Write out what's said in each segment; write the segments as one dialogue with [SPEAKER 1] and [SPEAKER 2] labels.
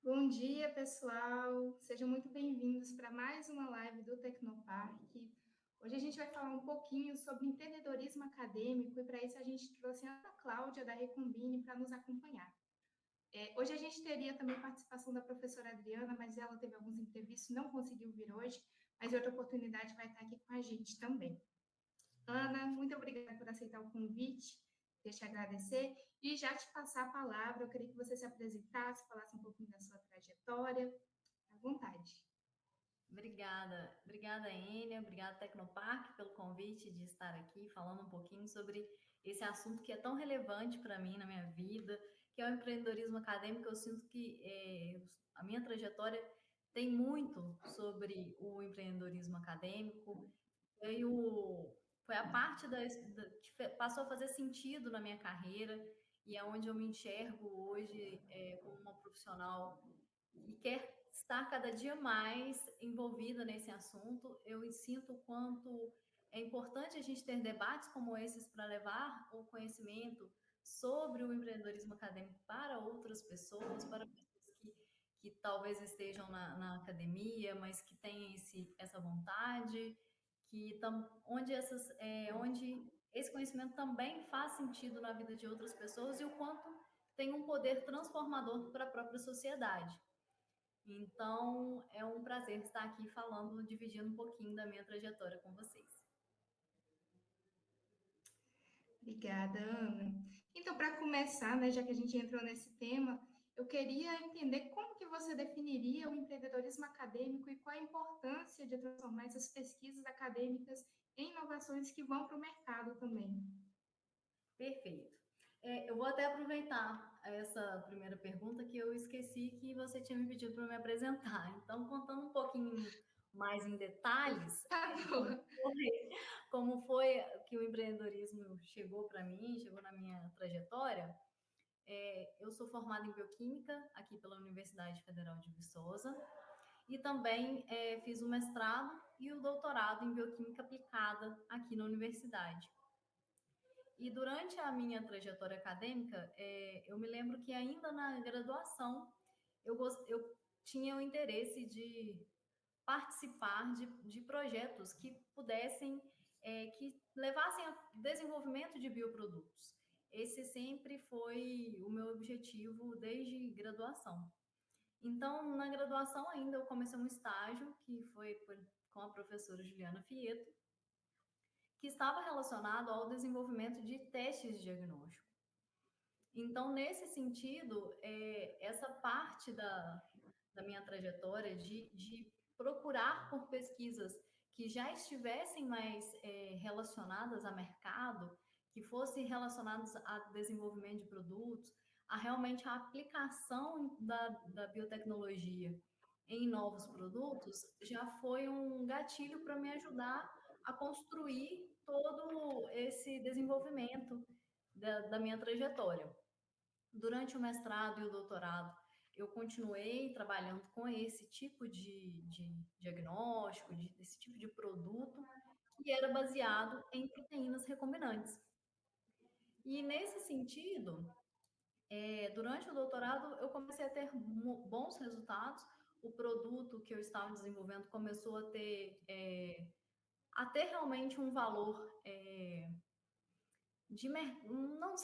[SPEAKER 1] Bom dia, pessoal. Sejam muito bem-vindos para mais uma live do Tecnoparque. Hoje a gente vai falar um pouquinho sobre empreendedorismo acadêmico e para isso a gente trouxe a Ana Cláudia da Recombine para nos acompanhar. Hoje a gente teria também participação da professora Adriana, mas ela teve alguns imprevistos, não conseguiu vir hoje, mas em outra oportunidade vai estar aqui com a gente também. Ana, muito obrigada por aceitar o convite. Deixa eu agradecer e já te passar a palavra. Eu queria que você se apresentasse, falasse um pouquinho da sua trajetória. À vontade.
[SPEAKER 2] Obrigada, Ênia, obrigada Tecnoparque pelo convite de estar aqui falando um pouquinho sobre esse assunto que é tão relevante para mim na minha vida, que é o empreendedorismo acadêmico. Eu sinto que a minha trajetória tem muito sobre o empreendedorismo acadêmico. Foi a parte que passou a fazer sentido na minha carreira e é onde eu me enxergo hoje como uma profissional e quer estar cada dia mais envolvida nesse assunto. Eu sinto o quanto é importante a gente ter debates como esses para levar o conhecimento sobre o empreendedorismo acadêmico para outras pessoas, para pessoas que talvez estejam na academia, mas que têm essa vontade, onde esse conhecimento também faz sentido na vida de outras pessoas e o quanto tem um poder transformador para a própria sociedade. Então, é um prazer estar aqui falando, dividindo um pouquinho da minha trajetória com vocês.
[SPEAKER 1] Obrigada, Ana. Então, para começar, né, já que a gente entrou nesse tema, eu queria entender como que você definiria o empreendedorismo acadêmico e qual a importância de transformar essas pesquisas acadêmicas em inovações que vão para o mercado também.
[SPEAKER 2] Perfeito. Eu vou até aproveitar essa primeira pergunta que eu esqueci que você tinha me pedido para me apresentar. Então, contando um pouquinho mais em detalhes,
[SPEAKER 1] Por favor.
[SPEAKER 2] como foi que o empreendedorismo chegou para mim, chegou na minha trajetória. Eu sou formada em bioquímica aqui pela Universidade Federal de Viçosa e também fiz o mestrado e o doutorado em bioquímica aplicada aqui na universidade. E durante a minha trajetória acadêmica, eu me lembro que ainda na graduação eu tinha o interesse de participar de projetos que pudessem, que levassem ao desenvolvimento de bioprodutos. Esse sempre foi o meu objetivo desde graduação. Então, na graduação ainda, eu comecei um estágio que foi com a professora Juliana Fieto, que estava relacionado ao desenvolvimento de testes de diagnóstico. Então, nesse sentido, essa parte da minha trajetória de procurar por pesquisas que já estivessem mais relacionadas a mercado, que fossem relacionadas a desenvolvimento de produtos, a realmente a aplicação da biotecnologia em novos produtos, já foi um gatilho para me ajudar a construir todo esse desenvolvimento da minha trajetória. Durante o mestrado e o doutorado, eu continuei trabalhando com esse tipo de diagnóstico, desse tipo de produto, que era baseado em proteínas recombinantes. E nesse sentido, durante o doutorado, eu comecei a ter bons resultados. O produto que eu estava desenvolvendo começou a ter realmente um valor não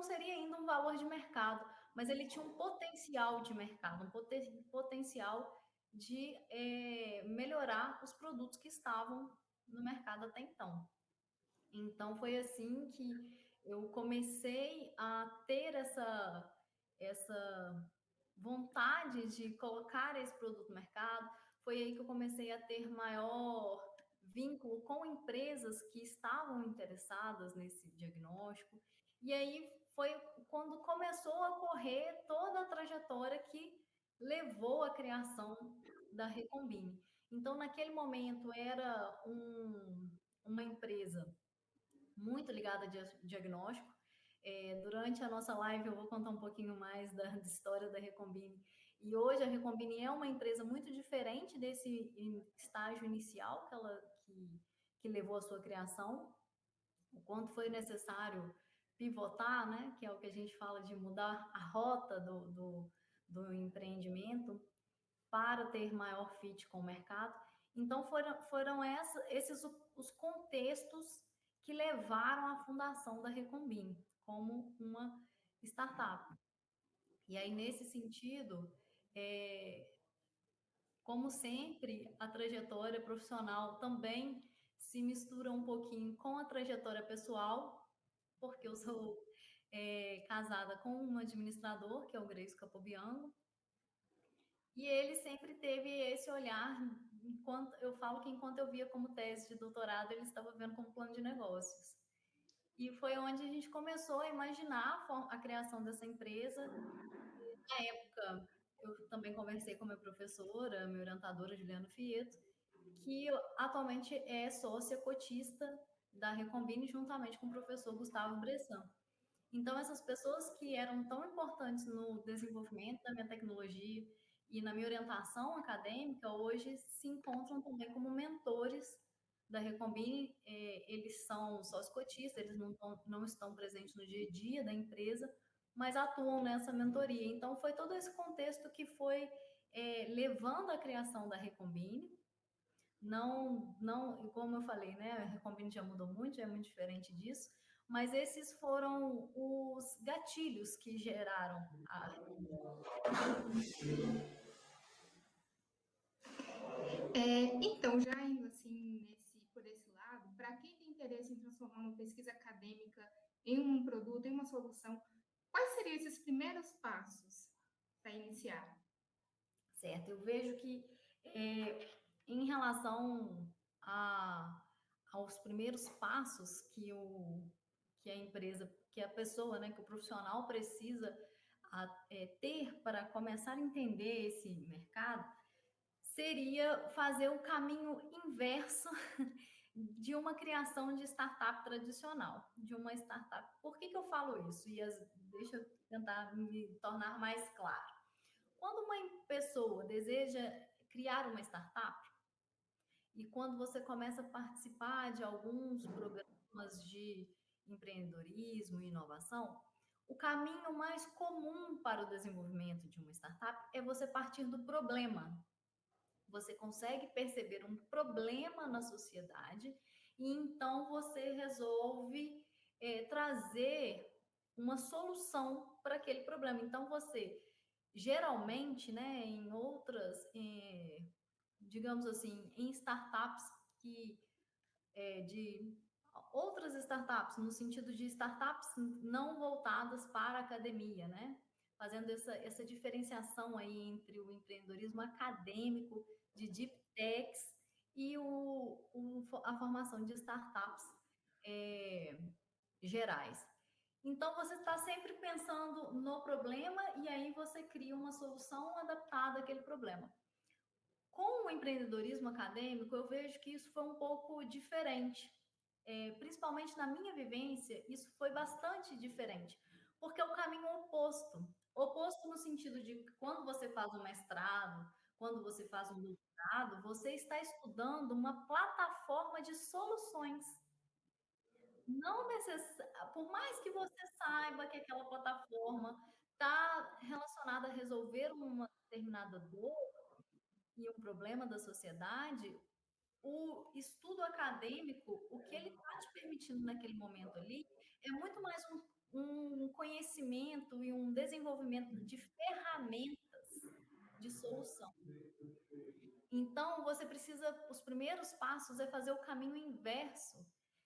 [SPEAKER 2] seria ainda um valor de mercado, mas ele tinha um potencial de mercado, um potencial de melhorar os produtos que estavam no mercado até então. Então, foi assim que eu comecei a ter essa vontade de colocar esse produto no mercado. Foi aí que eu comecei a ter maior vínculo com empresas que estavam interessadas nesse diagnóstico. E aí foi quando começou a ocorrer toda a trajetória que levou à criação da Recombine. Então, naquele momento, era uma empresa muito ligada a diagnóstico. Durante a nossa live, eu vou contar um pouquinho mais da história da Recombine. E hoje a Recombine é uma empresa muito diferente desse estágio inicial que levou à sua criação, o quanto foi necessário pivotar, né, que é o que a gente fala de mudar a rota do empreendimento para ter maior fit com o mercado. Então, foram esses os contextos que levaram à fundação da Recombine como uma startup. E aí, nesse sentido, como sempre, a trajetória profissional também se mistura um pouquinho com a trajetória pessoal, porque eu sou casada com um administrador, que é o Grace Capobianco, e ele sempre teve esse olhar, enquanto eu falo que enquanto eu via como tese de doutorado, ele estava vendo como plano de negócios. E foi onde a gente começou a imaginar a criação dessa empresa. E, na época, eu também conversei com a minha professora, minha orientadora, Juliana Fieto, que atualmente é sócia cotista da Recombine, juntamente com o professor Gustavo Bressan. Então, essas pessoas que eram tão importantes no desenvolvimento da minha tecnologia e na minha orientação acadêmica, hoje se encontram também como mentores da Recombine. Eles são sócios cotistas, eles não estão presentes no dia a dia da empresa, mas atuam nessa mentoria. Então, foi todo esse contexto que foi levando à criação da Recombine. Não, como eu falei, né? A Recombine já mudou muito, é muito diferente disso, mas esses foram os gatilhos que geraram a Recombine.
[SPEAKER 1] Então, já indo assim por esse lado, para quem tem interesse em transformar uma pesquisa acadêmica em um produto, em uma solução, quais seriam esses primeiros passos para iniciar?
[SPEAKER 2] Certo, eu vejo que em relação aos primeiros passos que a empresa, que a pessoa, né, que o profissional precisa ter para começar a entender esse mercado, seria fazer o caminho inverso de uma criação de startup tradicional, de uma startup. Por que eu falo isso? Deixa eu tentar me tornar mais claro. Quando uma pessoa deseja criar uma startup, e quando você começa a participar de alguns programas de empreendedorismo e inovação, o caminho mais comum para o desenvolvimento de uma startup é você partir do problema. Você consegue perceber um problema na sociedade e então você resolve trazer uma solução para aquele problema. Então você geralmente, né, em outras, digamos assim, em startups de outras startups, no sentido de startups não voltadas para a academia, né? Fazendo essa diferenciação aí entre o empreendedorismo acadêmico, de deep techs, e a formação de startups gerais. Então, você está sempre pensando no problema e aí você cria uma solução adaptada àquele problema. Com o empreendedorismo acadêmico, eu vejo que isso foi um pouco diferente. Principalmente na minha vivência, isso foi bastante diferente, porque é o caminho oposto. Oposto no sentido de que quando você faz um mestrado, quando você faz um doutorado, você está estudando uma plataforma de soluções. Não por mais que você saiba que aquela plataforma está relacionada a resolver uma determinada dor e um problema da sociedade, o estudo acadêmico, o que ele está te permitindo naquele momento ali, é muito mais um conhecimento e um desenvolvimento de ferramentas de solução. Então, os primeiros passos é fazer o caminho inverso,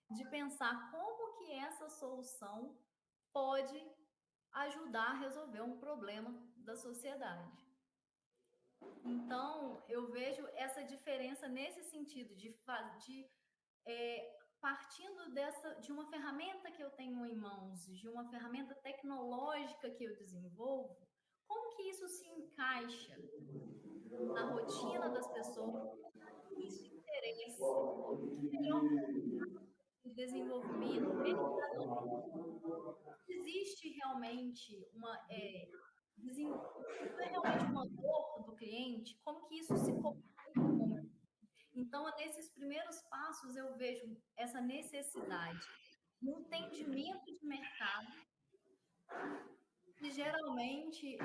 [SPEAKER 2] de pensar como que essa solução pode ajudar a resolver um problema da sociedade. Então, eu vejo essa diferença nesse sentido, partindo de uma ferramenta que eu tenho em mãos, de uma ferramenta tecnológica que eu desenvolvo, como que isso se encaixa na rotina das pessoas, isso interesse, melhor de desenvolvimento, existe realmente isso é realmente uma dor do cliente, como que isso se comunica com. Então, nesses primeiros passos, eu vejo essa necessidade de entendimento de mercado, que geralmente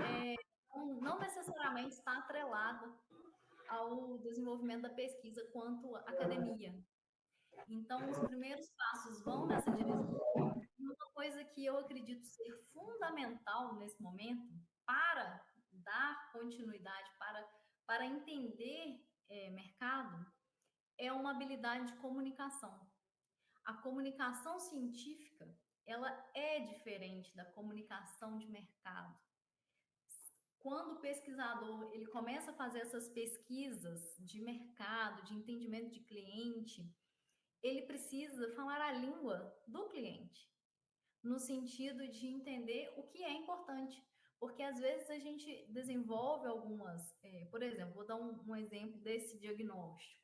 [SPEAKER 2] não necessariamente está atrelada ao desenvolvimento da pesquisa quanto à academia. Então, os primeiros passos vão nessa direção. E uma coisa que eu acredito ser fundamental nesse momento para dar continuidade, para entender mercado, é uma habilidade de comunicação. A comunicação científica, ela é diferente da comunicação de mercado. Quando o pesquisador ele começa a fazer essas pesquisas de mercado, de entendimento de cliente, ele precisa falar a língua do cliente, no sentido de entender o que é importante. Porque às vezes a gente desenvolve algumas, por exemplo, vou dar um exemplo desse diagnóstico.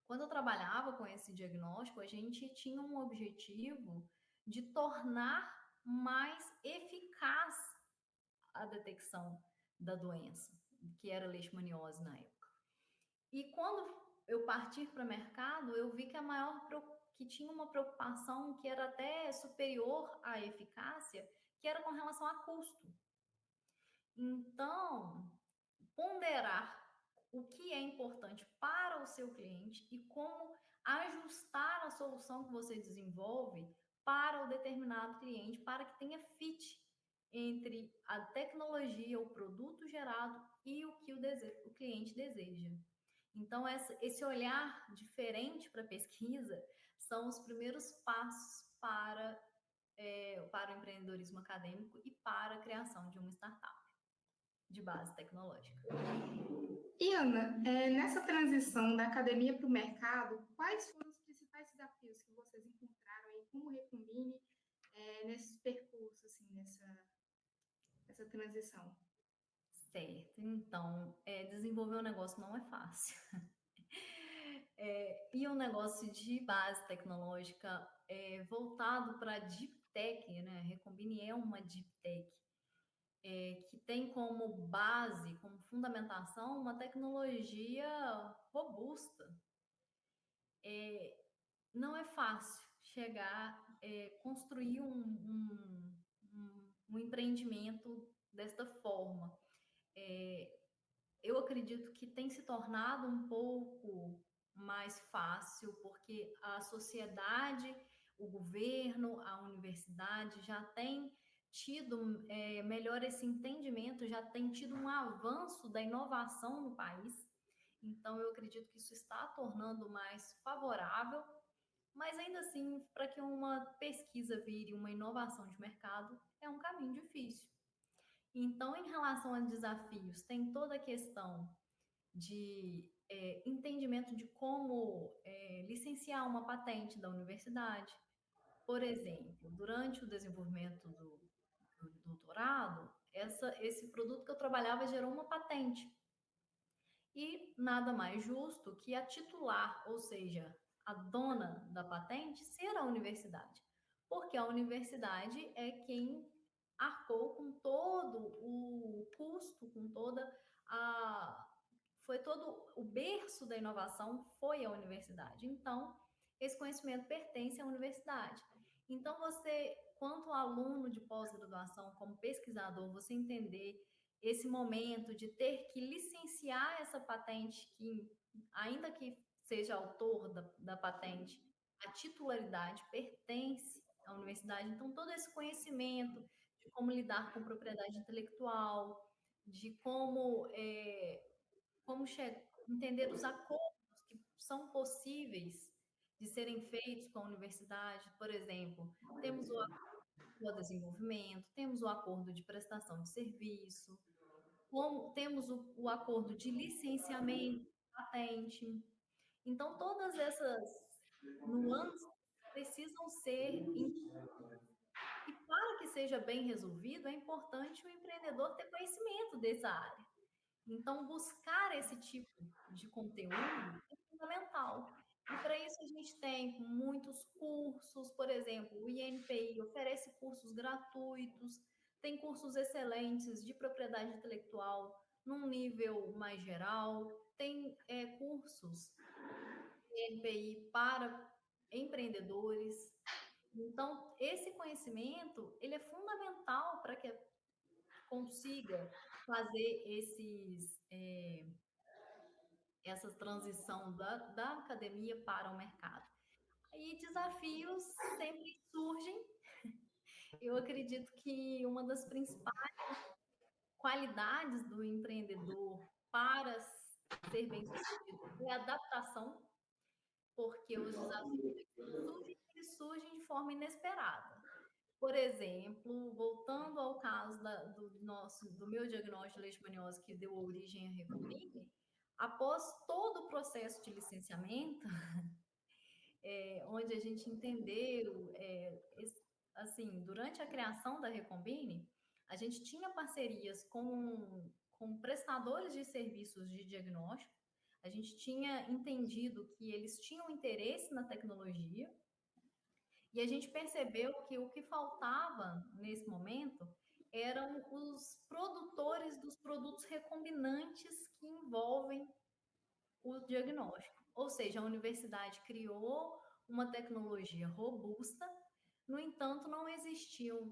[SPEAKER 2] Quando eu trabalhava com esse diagnóstico, a gente tinha um objetivo de tornar mais eficaz a detecção da doença, que era leishmaniose na época. E quando eu partir para o mercado, eu vi que que tinha uma preocupação que era até superior à eficácia, que era com relação a custo. Então, ponderar o que é importante para o seu cliente e como ajustar a solução que você desenvolve para o determinado cliente, para que tenha fit entre a tecnologia, o produto gerado e o que o cliente deseja. Então, esse olhar diferente para a pesquisa são os primeiros passos para o empreendedorismo acadêmico e para a criação de uma startup de base tecnológica.
[SPEAKER 1] E Ana, nessa transição da academia para o mercado, quais foram os principais desafios que vocês encontraram aí como Recombine nesse percurso, assim, nessa transição?
[SPEAKER 2] Certo, então, desenvolver um negócio não é fácil. E um negócio de base tecnológica voltado para Deep Tech, né? A Recombine é uma Deep Tech, que tem como base, como fundamentação, uma tecnologia robusta. Não é fácil chegar, construir um empreendimento desta forma. Eu acredito que tem se tornado um pouco mais fácil, porque a sociedade, o governo, a universidade já tem tido melhor esse entendimento, já tem tido um avanço da inovação no país. Então, eu acredito que isso está tornando mais favorável, mas ainda assim, para que uma pesquisa vire uma inovação de mercado, é um caminho difícil. Então, em relação a desafios, tem toda a questão de entendimento de como licenciar uma patente da universidade. Por exemplo, durante o desenvolvimento do doutorado, esse produto que eu trabalhava gerou uma patente. E nada mais justo que a titular, ou seja, a dona da patente, ser a universidade. Porque a universidade é quem arcou com todo o custo, com toda a. Foi todo o berço da inovação foi a universidade. Então, esse conhecimento pertence à universidade. Então, você, quanto aluno de pós-graduação, como pesquisador, você entender esse momento de ter que licenciar essa patente, que, ainda que seja autor da patente, a titularidade pertence à universidade. Então, todo esse conhecimento de como lidar com propriedade intelectual, de como entender os acordos que são possíveis de serem feitos com a universidade. Por exemplo, temos o acordo de desenvolvimento, temos o acordo de prestação de serviço, como temos o acordo de licenciamento, patente. Então, todas essas nuances precisam ser entendidas. E para que seja bem resolvido, é importante o empreendedor ter conhecimento dessa área. Então, buscar esse tipo de conteúdo é fundamental. E para isso a gente tem muitos cursos, por exemplo, o INPI oferece cursos gratuitos, tem cursos excelentes de propriedade intelectual num nível mais geral, tem cursos INPI para empreendedores. Então, esse conhecimento, ele é fundamental para que consiga fazer essa transição da academia para o mercado. E desafios sempre surgem. Eu acredito que uma das principais qualidades do empreendedor para ser bem-sucedido é a adaptação, porque os desafios surgem de forma inesperada. Por exemplo, voltando ao caso do meu diagnóstico de leishmaniose que deu origem à Recombine, após todo o processo de licenciamento, onde a gente entendeu, assim, durante a criação da Recombine, a gente tinha parcerias com prestadores de serviços de diagnóstico, a gente tinha entendido que eles tinham interesse na tecnologia, e a gente percebeu que o que faltava nesse momento eram os produtores dos produtos recombinantes que envolvem o diagnóstico. Ou seja, a universidade criou uma tecnologia robusta, no entanto, não existiam,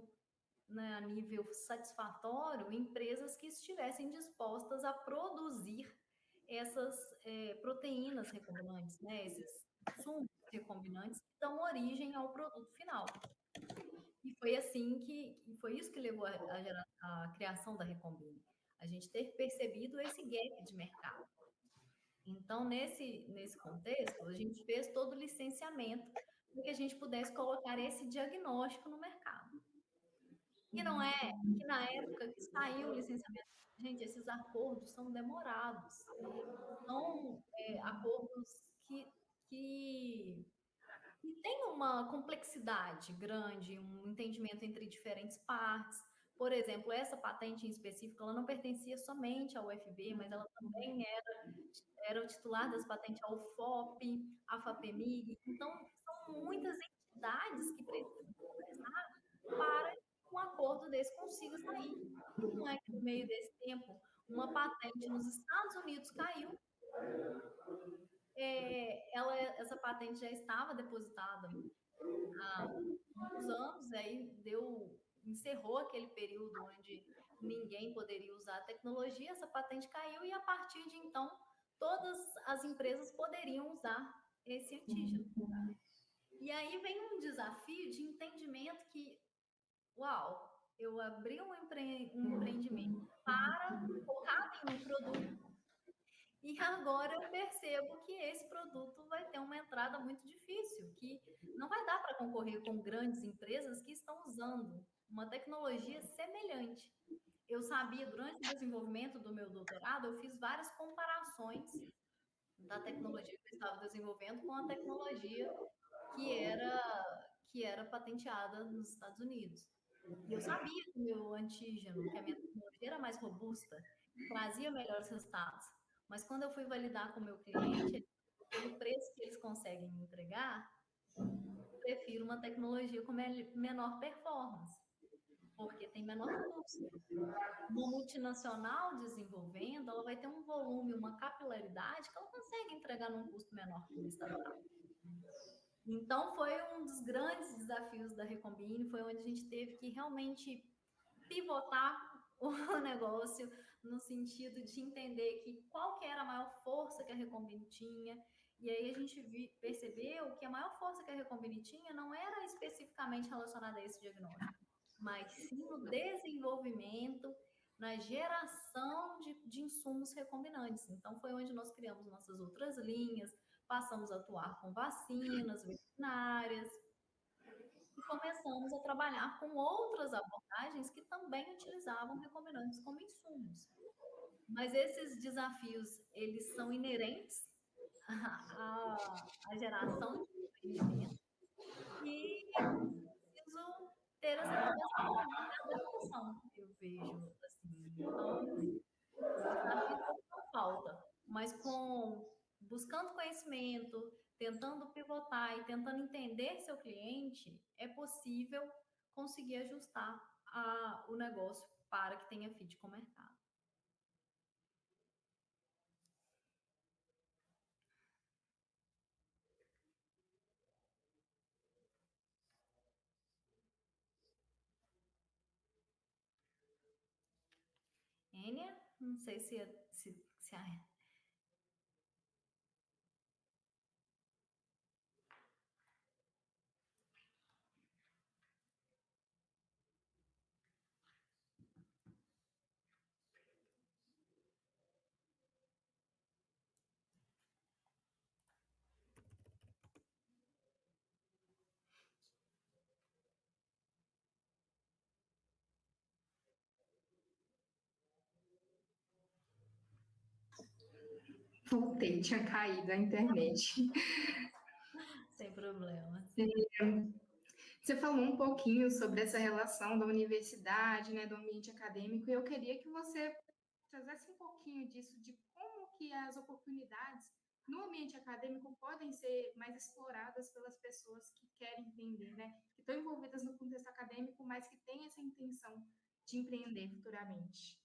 [SPEAKER 2] né, a nível satisfatório, empresas que estivessem dispostas a produzir essas proteínas recombinantes, né, esses sumos recombinantes que dão origem ao produto final. E foi assim foi isso que levou a criação da Recombine. A gente ter percebido esse gap de mercado. Então, nesse contexto, a gente fez todo o licenciamento para que a gente pudesse colocar esse diagnóstico no mercado. E não é que na época que saiu o licenciamento, gente, esses acordos são demorados. São acordos que têm uma complexidade grande, um entendimento entre diferentes partes. Por exemplo, essa patente em específico, ela não pertencia somente ao UFV, mas ela também era o titular das patentes ao FOP, à FAPEMIG. Então, são muitas entidades que precisam conversar para que um acordo desse consiga sair. E não é que no meio desse tempo uma patente nos Estados Unidos caiu. Essa patente já estava depositada há muitos anos, aí encerrou aquele período onde ninguém poderia usar a tecnologia, essa patente caiu e a partir de então todas as empresas poderiam usar esse antígeno. E aí vem um desafio de entendimento que, uau, eu abri um empreendimento focado em um produto e agora eu percebo que esse produto vai ter uma entrada muito difícil, que não vai dar para concorrer com grandes empresas que estão usando uma tecnologia semelhante. Eu sabia, durante o desenvolvimento do meu doutorado, eu fiz várias comparações da tecnologia que eu estava desenvolvendo com a tecnologia que era patenteada nos Estados Unidos. E eu sabia que o meu antígeno, que a minha tecnologia era mais robusta, trazia melhores resultados. Mas quando eu fui validar com o meu cliente, pelo preço que eles conseguem me entregar, eu prefiro uma tecnologia com menor performance, porque tem menor custo. Uma multinacional desenvolvendo, ela vai ter um volume, uma capilaridade que ela consegue entregar num custo menor que uma startup. Então, foi um dos grandes desafios da Recombine, foi onde a gente teve que realmente pivotar o negócio no sentido de entender qual que era a maior força que a Recombine tinha. E aí a gente percebeu que a maior força que a Recombine tinha não era especificamente relacionada a esse diagnóstico, mas sim no desenvolvimento, na geração de insumos recombinantes. Então, foi onde nós criamos nossas outras linhas, passamos a atuar com vacinas veterinárias e começamos a trabalhar com outras abordagens que também utilizavam recombinantes como insumos. Mas esses desafios, eles são inerentes à geração de empreendimento e é preciso ter essa capacidade de adaptação, eu vejo, assim. Então, os desafios não faltam, mas buscando conhecimento, tentando pivotar e tentando entender seu cliente, é possível conseguir ajustar o negócio para que tenha fit com o mercado. Quênia, não sei se
[SPEAKER 1] Voltei, tinha caído a internet.
[SPEAKER 2] sem problemas.
[SPEAKER 1] Você falou um pouquinho sobre essa relação da universidade, né, do ambiente acadêmico, e eu queria que você trazesse um pouquinho disso, de como que as oportunidades no ambiente acadêmico podem ser mais exploradas pelas pessoas que querem empreender, né, que estão envolvidas no contexto acadêmico, mas que têm essa intenção de empreender futuramente.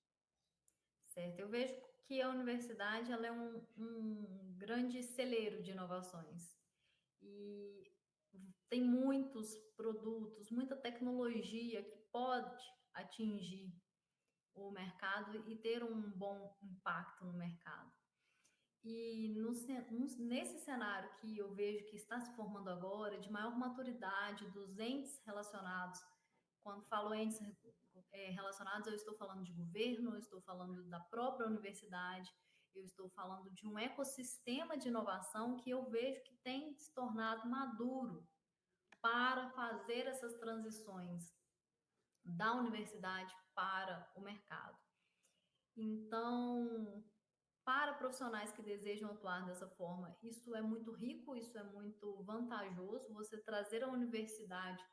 [SPEAKER 2] Certo, eu vejo que a universidade ela é um grande celeiro de inovações e tem muitos produtos, muita tecnologia que pode atingir o mercado e ter um bom impacto no mercado. E nesse cenário que eu vejo que está se formando agora, de maior maturidade dos entes relacionados, quando falo entes relacionados, eu estou falando de governo, eu estou falando da própria universidade, eu estou falando de um ecossistema de inovação que eu vejo que tem se tornado maduro para fazer essas transições da universidade para o mercado. Então, para profissionais que desejam atuar dessa forma, isso é muito rico, isso é muito vantajoso, você trazer a universidade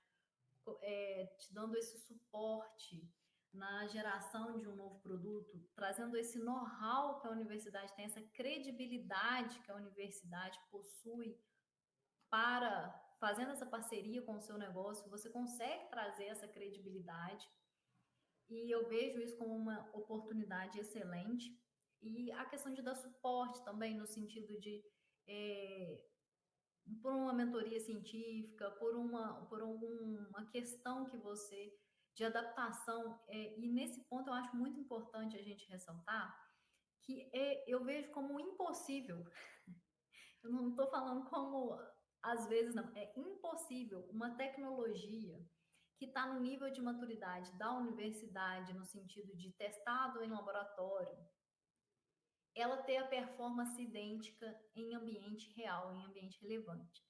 [SPEAKER 2] te dando esse suporte na geração de um novo produto, trazendo esse know-how que a universidade tem, essa credibilidade que a universidade possui para fazendo essa parceria com o seu negócio, você consegue trazer essa credibilidade e eu vejo isso como uma oportunidade excelente. E a questão de dar suporte também, no sentido de é, por uma mentoria científica, por alguma questão que você de adaptação. E nesse ponto eu acho muito importante a gente ressaltar que eu vejo como impossível, eu não estou falando como às vezes não, é impossível uma tecnologia que está no nível de maturidade da universidade, no sentido de testado em laboratório, ela ter a performance idêntica em ambiente real, em ambiente relevante.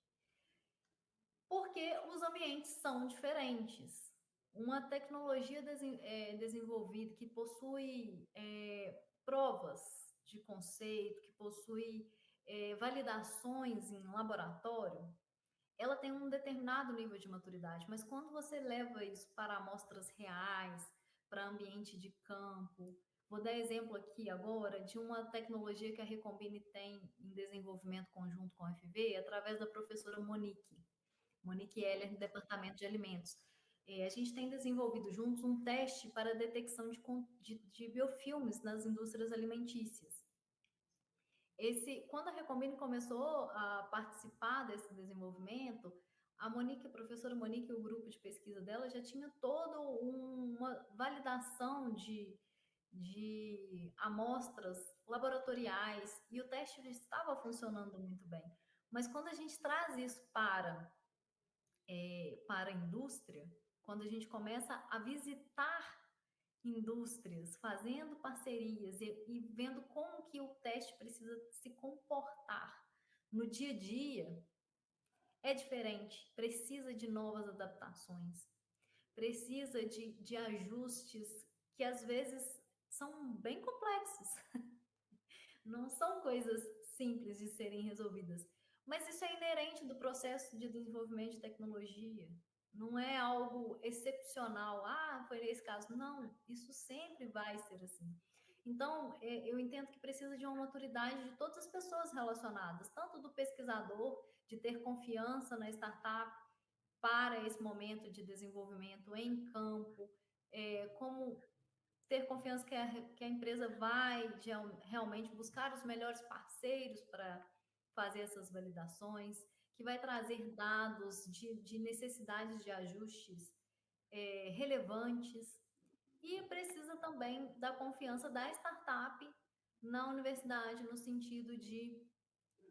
[SPEAKER 2] Porque os ambientes são diferentes. Uma tecnologia desenvolvida que possui provas de conceito, que possui validações em laboratório, ela tem um determinado nível de maturidade, mas quando você leva isso para amostras reais, para ambiente de campo, vou dar exemplo aqui agora de uma tecnologia que a Recombine tem em desenvolvimento conjunto com a FV, através da professora Monique Heller, do Departamento de Alimentos. A gente tem desenvolvido juntos um teste para detecção de biofilmes nas indústrias alimentícias. Quando a Recombine começou a participar desse desenvolvimento, a professora Monique e o grupo de pesquisa dela já tinha toda uma validação de amostras laboratoriais e o teste estava funcionando muito bem. Mas quando a gente traz isso para a indústria, quando a gente começa a visitar indústrias, fazendo parcerias e vendo como que o teste precisa se comportar no dia a dia, é diferente, precisa de novas adaptações, precisa de ajustes que às vezes são bem complexos, não são coisas simples de serem resolvidas. Mas isso é inerente do processo de desenvolvimento de tecnologia. Não é algo excepcional. Ah, foi nesse caso. Não, isso sempre vai ser assim. Então, eu entendo que precisa de uma maturidade de todas as pessoas relacionadas, tanto do pesquisador, de ter confiança na startup para esse momento de desenvolvimento em campo, como ter confiança que a empresa vai realmente buscar os melhores parceiros para fazer essas validações, que vai trazer dados de necessidades de ajustes relevantes. E precisa também da confiança da startup na universidade, no sentido de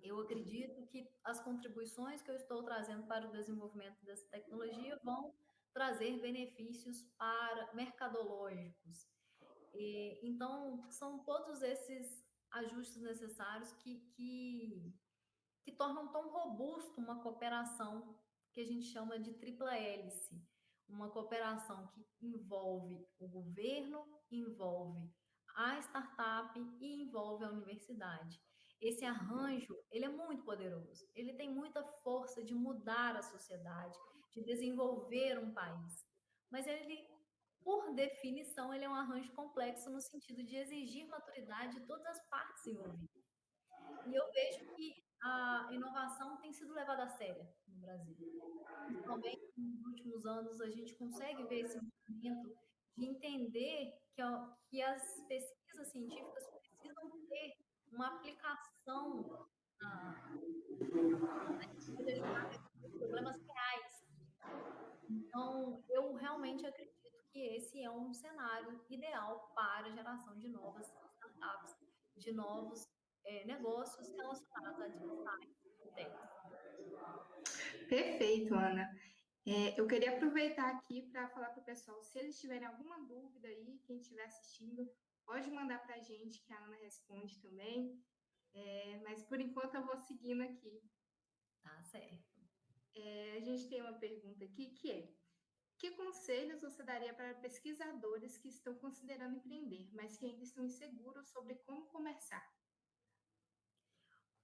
[SPEAKER 2] eu acredito que as contribuições que eu estou trazendo para o desenvolvimento dessa tecnologia vão trazer benefícios para mercadológicos. Então, são todos esses ajustes necessários que tornam tão robusto uma cooperação que a gente chama de tripla hélice, uma cooperação que envolve o governo, envolve a startup e envolve a universidade. Esse arranjo, ele é muito poderoso, ele tem muita força de mudar a sociedade, de desenvolver um país, mas ele, por definição, ele é um arranjo complexo no sentido de exigir maturidade de todas as partes envolvidas. E eu vejo que a inovação tem sido levada a sério no Brasil. Principalmente nos últimos anos, a gente consegue ver esse movimento de entender que as pesquisas científicas precisam ter uma aplicação na, de ajudar a resolver problemas reais. Então, eu realmente acredito que esse é um cenário ideal para a geração de novas startups, de novos negócios relacionados a Deep Science e Tech.
[SPEAKER 1] Perfeito, Ana. Eu queria aproveitar aqui para falar para o pessoal, se eles tiverem alguma dúvida aí, quem estiver assistindo, pode mandar para a gente, que a Ana responde também. Mas por enquanto eu vou seguindo aqui.
[SPEAKER 2] Tá certo.
[SPEAKER 1] A gente tem uma pergunta aqui que é: que conselhos você daria para pesquisadores que estão considerando empreender, mas que ainda estão inseguros sobre como começar?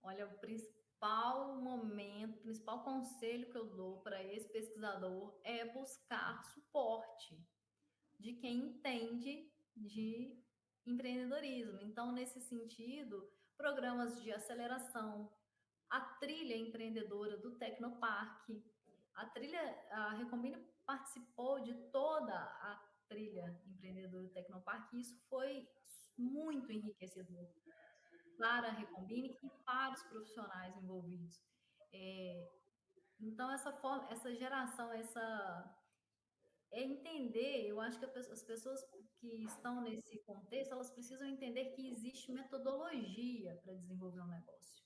[SPEAKER 2] Olha, o principal momento, o principal conselho que eu dou para esse pesquisador é buscar suporte de quem entende de empreendedorismo. Então, nesse sentido, programas de aceleração, a trilha empreendedora do Tecnoparque, a Recombine participou de toda a trilha empreendedora do Tecnoparque, e isso foi muito enriquecedor para a Recombine e para os profissionais envolvidos. É, então, essa geração, é entender, eu acho que as pessoas que estão nesse contexto, elas precisam entender que existe metodologia para desenvolver um negócio.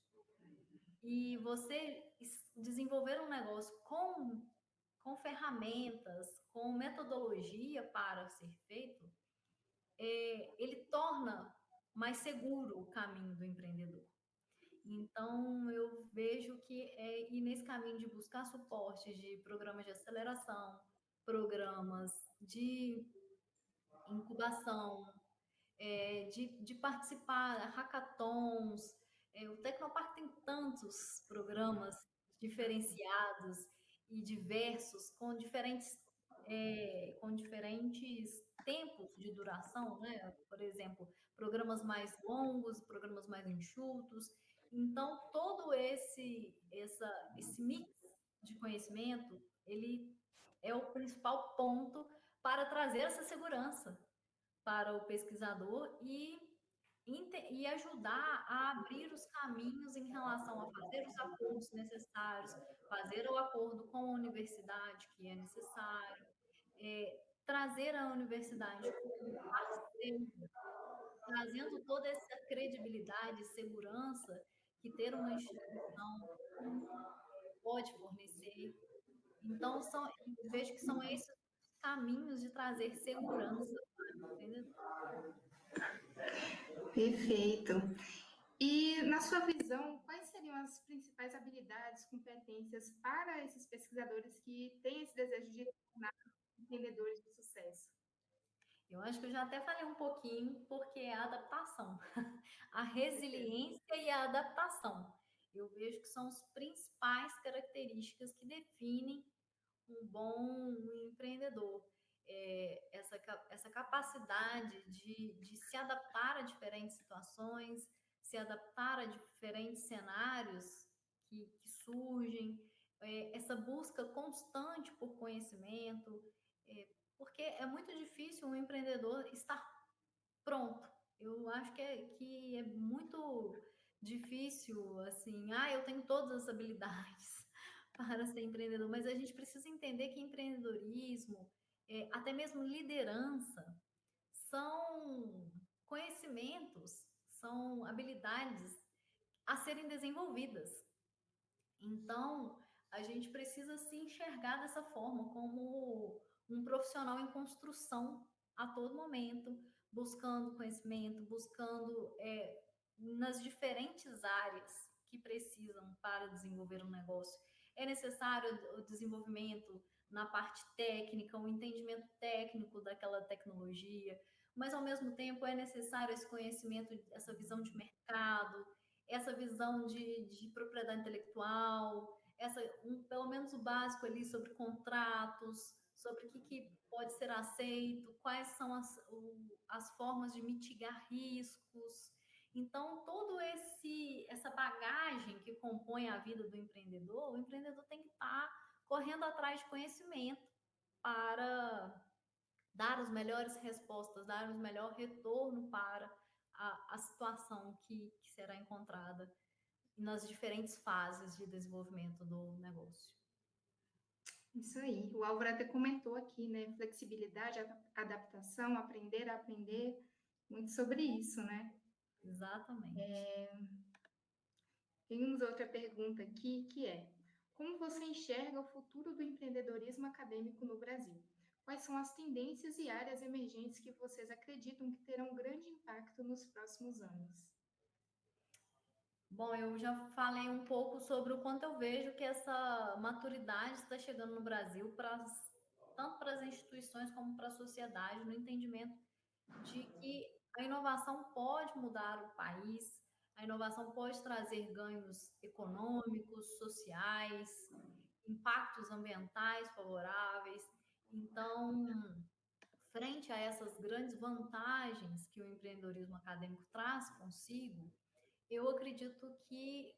[SPEAKER 2] E você desenvolver um negócio com ferramentas, com metodologia para ser feito, ele torna mais seguro o caminho do empreendedor. Então, eu vejo que é ir nesse caminho de buscar suporte de programas de aceleração, programas de incubação, de participar, hackathons. O Tecnopark tem tantos programas diferenciados e diversos, com diferentes tempos de duração, né? Por exemplo, programas mais longos, programas mais enxutos. Então, todo esse mix de conhecimento, ele é o principal ponto para trazer essa segurança para o pesquisador e ajudar a abrir os caminhos em relação a fazer os acordos necessários, fazer o acordo com a universidade que é necessário, trazer a universidade como parceira, trazendo toda essa credibilidade e segurança que ter uma instituição pode fornecer. Então, vejo que são esses os caminhos de trazer segurança para o empreendedor.
[SPEAKER 1] Perfeito. E, na sua visão, quais seriam as principais habilidades, competências para esses pesquisadores que têm esse desejo de tornar empreendedores de sucesso?
[SPEAKER 2] Eu acho que eu já até falei um pouquinho, porque é a adaptação, a
[SPEAKER 1] Com certeza.
[SPEAKER 2] resiliência e a adaptação. Eu vejo que são as principais características que definem um bom empreendedor. Essa capacidade de se adaptar a diferentes situações, se adaptar a diferentes cenários que surgem, essa busca constante por conhecimento, porque é muito difícil um empreendedor estar pronto. Eu acho que é muito difícil, assim, eu tenho todas as habilidades para ser empreendedor, mas a gente precisa entender que empreendedorismo, até mesmo liderança, são conhecimentos, são habilidades a serem desenvolvidas. Então, a gente precisa se enxergar dessa forma, como um profissional em construção a todo momento, buscando conhecimento, buscando nas diferentes áreas que precisam para desenvolver um negócio. É necessário o desenvolvimento na parte técnica, o entendimento técnico daquela tecnologia, mas ao mesmo tempo é necessário esse conhecimento, essa visão de mercado, essa visão de propriedade intelectual, pelo menos o básico ali sobre contratos, sobre o que pode ser aceito, quais são as formas de mitigar riscos. Então, essa bagagem que compõe a vida do empreendedor, o empreendedor tem que estar correndo atrás de conhecimento para dar as melhores respostas, dar o melhor retorno para a situação que será encontrada nas diferentes fases de desenvolvimento do negócio.
[SPEAKER 1] Isso aí. O Álvaro até comentou aqui, né? Flexibilidade, adaptação, aprender a aprender, muito sobre isso, né?
[SPEAKER 2] Exatamente.
[SPEAKER 1] Temos outra pergunta aqui, que é: como você enxerga o futuro do empreendedorismo acadêmico no Brasil? Quais são as tendências e áreas emergentes que vocês acreditam que terão grande impacto nos próximos anos?
[SPEAKER 2] Bom, eu já falei um pouco sobre o quanto eu vejo que essa maturidade está chegando no Brasil, tanto para as instituições como para a sociedade, no entendimento de que a inovação pode mudar o país, a inovação pode trazer ganhos econômicos, sociais, impactos ambientais favoráveis. Então, frente a essas grandes vantagens que o empreendedorismo acadêmico traz consigo, eu acredito que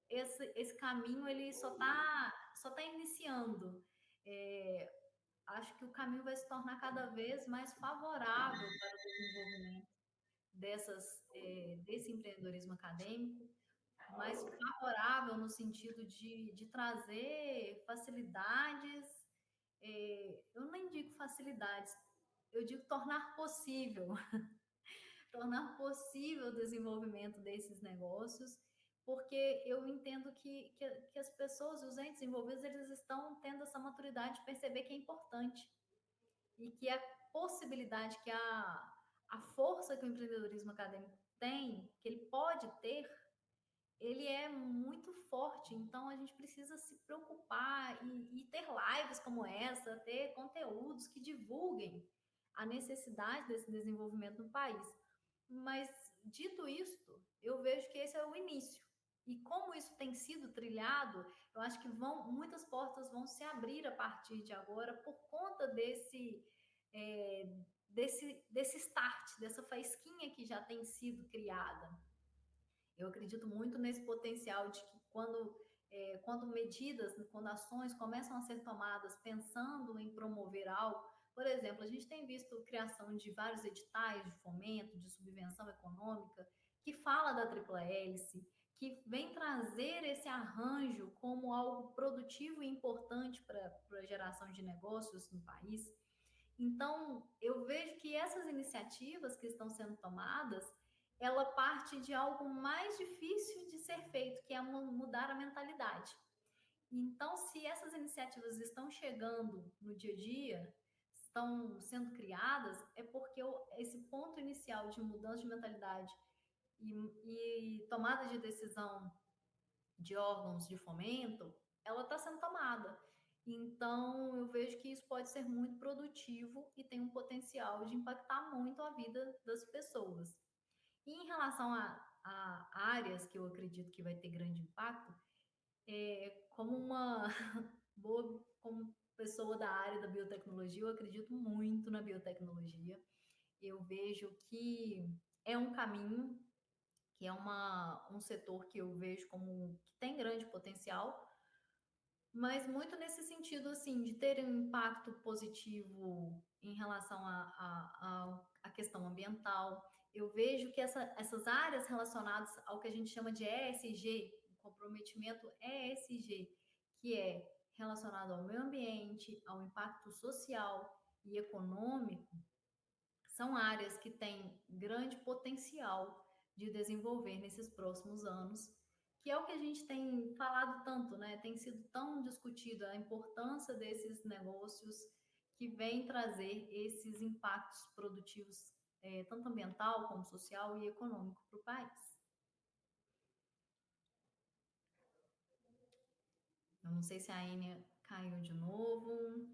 [SPEAKER 2] esse caminho ele só tá iniciando. Acho que o caminho vai se tornar cada vez mais favorável para o desenvolvimento desse empreendedorismo acadêmico, mais favorável no sentido de trazer facilidades. Eu nem digo facilidades, eu digo tornar possível o desenvolvimento desses negócios, porque eu entendo que as pessoas, os entes envolvidos, eles estão tendo essa maturidade de perceber que é importante e que a possibilidade, a força que o empreendedorismo acadêmico tem, que ele pode ter, ele é muito forte. Então, a gente precisa se preocupar e ter lives como essa, ter conteúdos que divulguem a necessidade desse desenvolvimento no país. Mas, dito isto, eu vejo que esse é o início. E como isso tem sido trilhado, eu acho que muitas portas vão se abrir a partir de agora por conta desse start, dessa faísquinha que já tem sido criada. Eu acredito muito nesse potencial de que quando medidas, quando ações começam a ser tomadas pensando em promover algo, por exemplo, a gente tem visto a criação de vários editais de fomento, de subvenção econômica, que fala da tripla hélice, que vem trazer esse arranjo como algo produtivo e importante para a geração de negócios no país. Então, eu vejo que essas iniciativas que estão sendo tomadas, ela parte de algo mais difícil de ser feito, que é mudar a mentalidade. Então, se essas iniciativas estão chegando no dia a dia, estão sendo criadas, é porque esse ponto inicial de mudança de mentalidade e tomada de decisão de órgãos de fomento, ela está sendo tomada. Então, eu vejo que isso pode ser muito produtivo e tem um potencial de impactar muito a vida das pessoas. E em relação a áreas que eu acredito que vai ter grande impacto, como uma como pessoa da área da biotecnologia, eu acredito muito na biotecnologia. Eu vejo que é um caminho, que é um setor que eu vejo como que tem grande potencial, mas muito nesse sentido, assim, de ter um impacto positivo em relação à questão ambiental. Eu vejo que essas áreas relacionadas ao que a gente chama de ESG, o comprometimento ESG, que é relacionado ao meio ambiente, ao impacto social e econômico, são áreas que têm grande potencial de desenvolver nesses próximos anos, que é o que a gente tem falado tanto, né? Tem sido tão discutido a importância desses negócios que vêm trazer esses impactos produtivos, tanto ambiental como social e econômico para o país. Eu não sei se a Enia caiu de novo.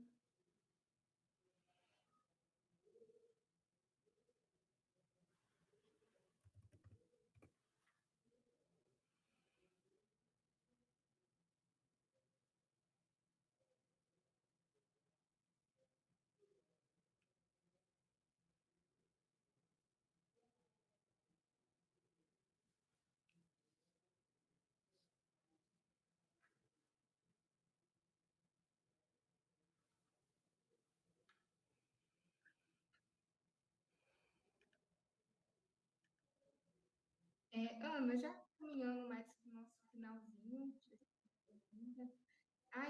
[SPEAKER 1] Ana, já caminhando mais para o nosso finalzinho.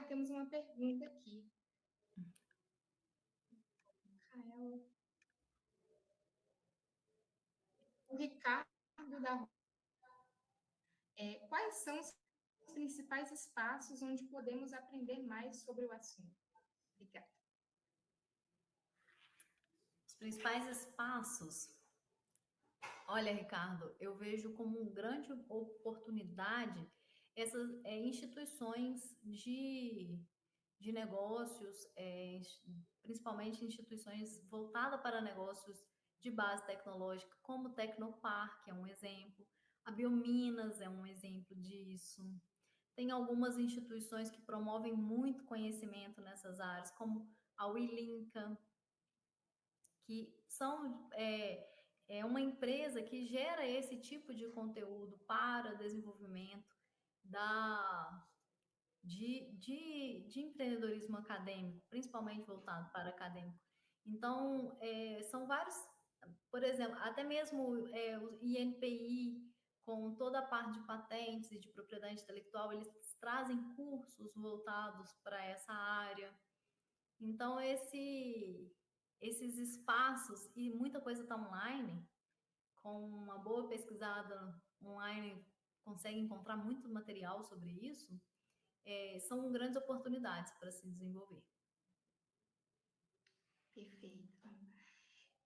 [SPEAKER 1] Temos uma pergunta aqui. Rafael. O Ricardo da quais são os principais espaços onde podemos aprender mais sobre o assunto? Obrigada.
[SPEAKER 2] Os principais espaços. Olha, Ricardo, eu vejo como uma grande oportunidade essas instituições de negócios, principalmente instituições voltadas para negócios de base tecnológica, como o Tecnopark é um exemplo, a Biominas é um exemplo disso. Tem algumas instituições que promovem muito conhecimento nessas áreas, como a Wilinka, que é uma empresa que gera esse tipo de conteúdo para desenvolvimento de empreendedorismo acadêmico, principalmente voltado para acadêmico. Então, são vários, por exemplo, até mesmo o INPI, com toda a parte de patentes e de propriedade intelectual, eles trazem cursos voltados para essa área. Então, esses espaços, e muita coisa está online, com uma boa pesquisada online, consegue encontrar muito material sobre isso, são grandes oportunidades para se desenvolver.
[SPEAKER 1] Perfeito.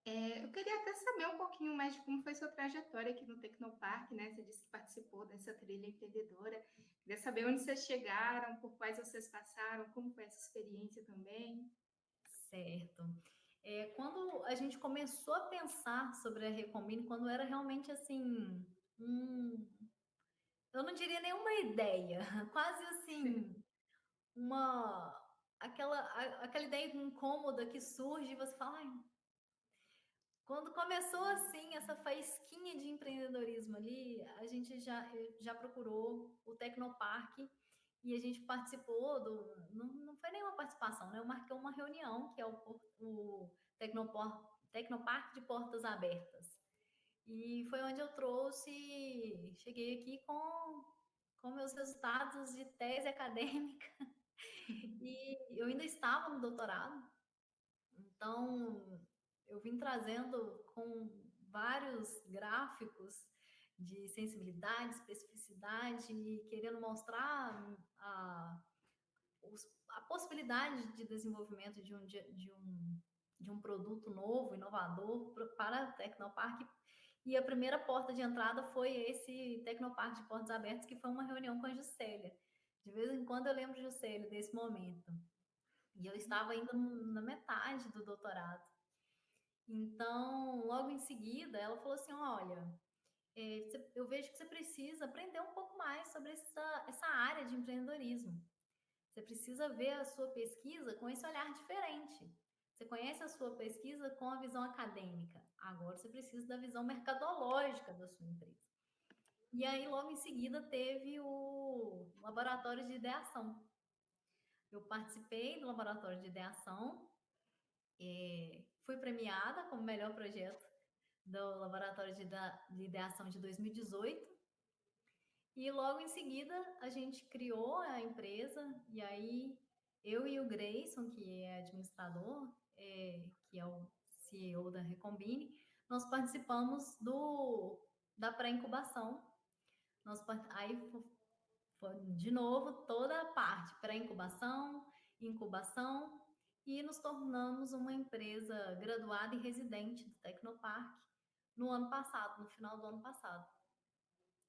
[SPEAKER 1] Eu queria até saber um pouquinho mais de como foi sua trajetória aqui no Tecnopark, né? Você disse que participou dessa trilha empreendedora. Queria saber onde vocês chegaram, por quais vocês passaram, como foi essa experiência também.
[SPEAKER 2] Certo. Quando a gente começou a pensar sobre a Recombine, quando era realmente assim, eu não diria nenhuma ideia, quase assim, aquela ideia incômoda que surge e você fala, ai, quando começou assim essa faísquinha de empreendedorismo ali, a gente já procurou o Tecnopark e a gente participou não foi nenhuma participação, né? Eu marquei uma reunião que é o Tecnopark de Portas Abertas. E foi onde eu cheguei aqui com meus resultados de tese acadêmica e eu ainda estava no doutorado, então eu vim trazendo com vários gráficos de sensibilidade, especificidade e querendo mostrar a possibilidade de desenvolvimento de um produto novo, inovador para a Tecnopark. E a primeira porta de entrada foi esse Tecnopark de Portas Abertas, que foi uma reunião com a Juscelia. De vez em quando eu lembro, Juscelia, desse momento. E eu estava ainda na metade do doutorado. Então, logo em seguida, ela falou assim, olha, eu vejo que você precisa aprender um pouco mais sobre essa área de empreendedorismo. Você precisa ver a sua pesquisa com esse olhar diferente. Você conhece a sua pesquisa com a visão acadêmica. Agora você precisa da visão mercadológica da sua empresa. E aí, logo em seguida, teve o laboratório de ideação. Eu participei do laboratório de ideação, fui premiada como melhor projeto do laboratório de ideação de 2018. E logo em seguida a gente criou a empresa, e aí eu e o Grayson, que é administrador, que é o CEO da Recombine, nós participamos da pré-incubação. Aí foi, de novo, toda a parte pré-incubação, incubação, e nos tornamos uma empresa graduada e residente do Tecnopark no ano passado, no final do ano passado.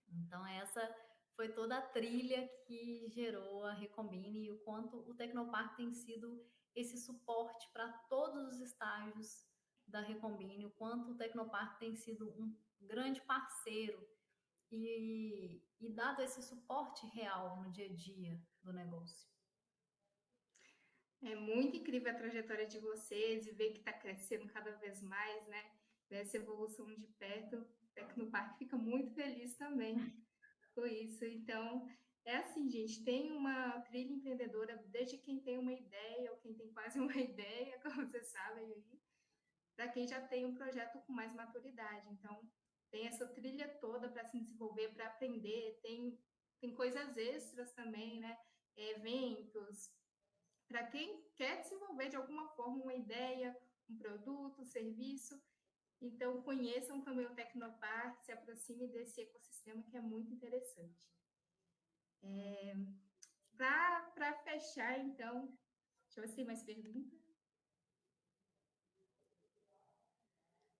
[SPEAKER 2] Então, essa foi toda a trilha que gerou a Recombine e o quanto o Tecnopark tem sido esse suporte para todos os estágios da Recombine, o quanto o Tecnopark tem sido um grande parceiro e dado esse suporte real no dia a dia do negócio.
[SPEAKER 1] É muito incrível a trajetória de vocês e ver que está crescendo cada vez mais, né? Ver essa evolução de perto. O Tecnopark fica muito feliz também com isso. Então, é assim, gente, tem uma trilha empreendedora desde quem tem uma ideia ou quem tem quase uma ideia, como vocês sabem aí, para quem já tem um projeto com mais maturidade. Então, tem essa trilha toda para se desenvolver, para aprender, tem coisas extras também, né? Eventos, para quem quer desenvolver de alguma forma uma ideia, um produto, um serviço. Então, conheçam também o Tecnopark, se aproxime desse ecossistema que é muito interessante. Para fechar, então, deixa eu ver se tem mais pergunta.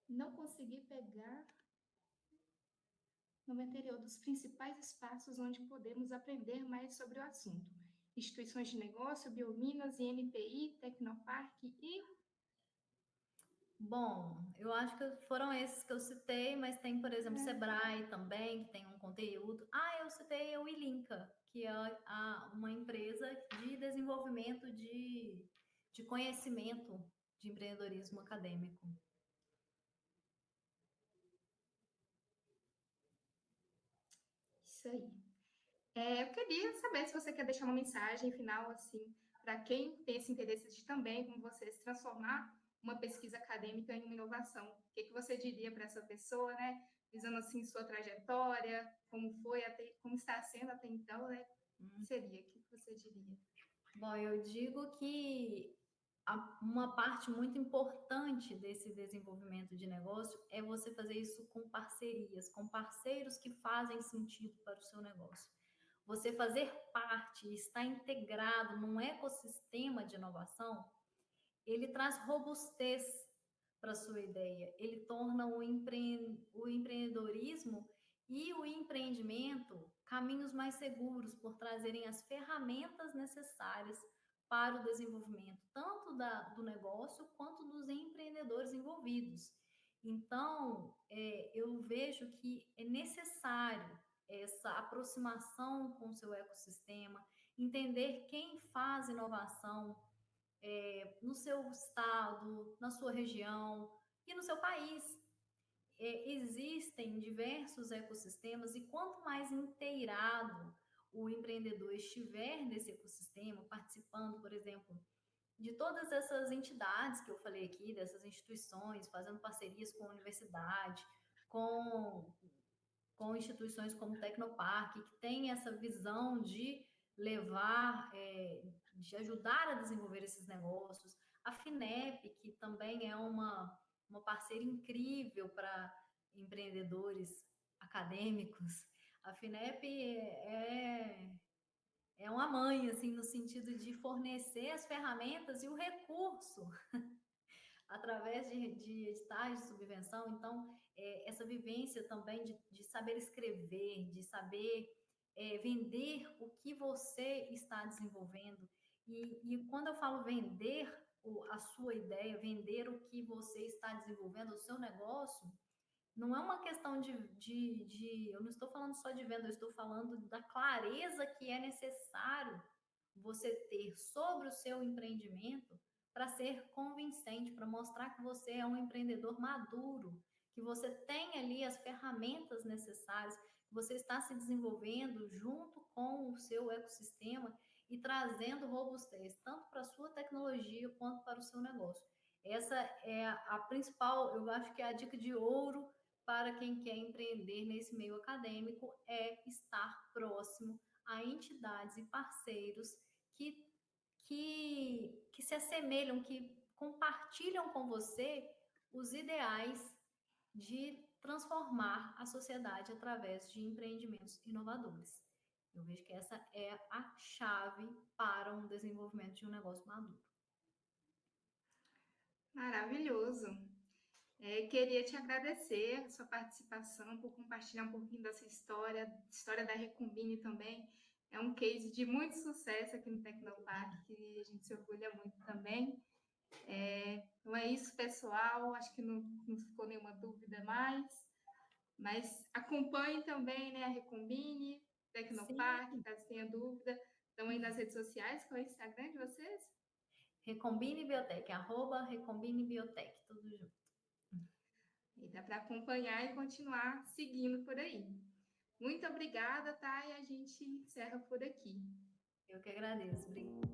[SPEAKER 1] Não consegui pegar no material dos principais espaços onde podemos aprender mais sobre o assunto. Instituições de negócio, Biominas, INPI, Tecnopark e...
[SPEAKER 2] Bom, eu acho que foram esses que eu citei, mas tem, por exemplo, Sebrae também, que tem um conteúdo. Eu citei o Ilinka, que é uma empresa de desenvolvimento de conhecimento de empreendedorismo acadêmico.
[SPEAKER 1] Isso aí. Eu queria saber se você quer deixar uma mensagem final, assim, para quem tem esse interesse de também, como vocês, transformar uma pesquisa acadêmica em uma inovação. O que você diria para essa pessoa, né? Visando, assim, sua trajetória, como foi, como está sendo até então, né? Seria, o que você diria?
[SPEAKER 2] Bom, eu digo que uma parte muito importante desse desenvolvimento de negócio é você fazer isso com parcerias, com parceiros que fazem sentido para o seu negócio. Você fazer parte, estar integrado num ecossistema de inovação, ele traz robustez para a sua ideia, ele torna o empreendedorismo e o empreendimento caminhos mais seguros por trazerem as ferramentas necessárias para o desenvolvimento tanto do negócio quanto dos empreendedores envolvidos. Então, eu vejo que é necessário essa aproximação com o seu ecossistema, entender quem faz inovação no seu estado, na sua região e no seu país. Existem diversos ecossistemas e quanto mais inteirado o empreendedor estiver nesse ecossistema, participando, por exemplo, de todas essas entidades que eu falei aqui, dessas instituições, fazendo parcerias com a universidade, com instituições como o Tecnopark, que tem essa visão de levar, de ajudar a desenvolver esses negócios. A FINEP, que também é uma parceira incrível para empreendedores acadêmicos. A FINEP é uma mãe, assim, no sentido de fornecer as ferramentas e o recurso através de editais de subvenção. Então, essa vivência também de saber escrever, de saber vender o que você está desenvolvendo. E quando eu falo vender a sua ideia, vender o que você está desenvolvendo, o seu negócio, não é uma questão eu não estou falando só de venda, eu estou falando da clareza que é necessário você ter sobre o seu empreendimento para ser convincente, para mostrar que você é um empreendedor maduro, que você tem ali as ferramentas necessárias, que você está se desenvolvendo junto com o seu ecossistema e trazendo robustez, tanto para a sua tecnologia quanto para o seu negócio. Essa é a principal, eu acho que é a dica de ouro para quem quer empreender nesse meio acadêmico, é estar próximo a entidades e parceiros que se assemelham, que compartilham com você os ideais de transformar a sociedade através de empreendimentos inovadores. Eu vejo que essa é a chave para um desenvolvimento de um negócio maduro.
[SPEAKER 1] Maravilhoso. Queria te agradecer a sua participação, por compartilhar um pouquinho dessa história da Recombine também. É um case de muito sucesso aqui no Tecnopark, que a gente se orgulha muito também. Então é isso, pessoal. Acho que não ficou nenhuma dúvida mais. Mas acompanhe também, né, a Recombine, Tecnopark,
[SPEAKER 2] Sim.
[SPEAKER 1] caso tenha dúvida. Estão aí nas redes sociais. Qual é o Instagram de vocês?
[SPEAKER 2] Recombine Biotech, @Recombine Biotech, tudo junto.
[SPEAKER 1] E dá para acompanhar e continuar seguindo por aí. Muito obrigada, tá? E a gente encerra por aqui.
[SPEAKER 2] Eu que agradeço. Obrigada.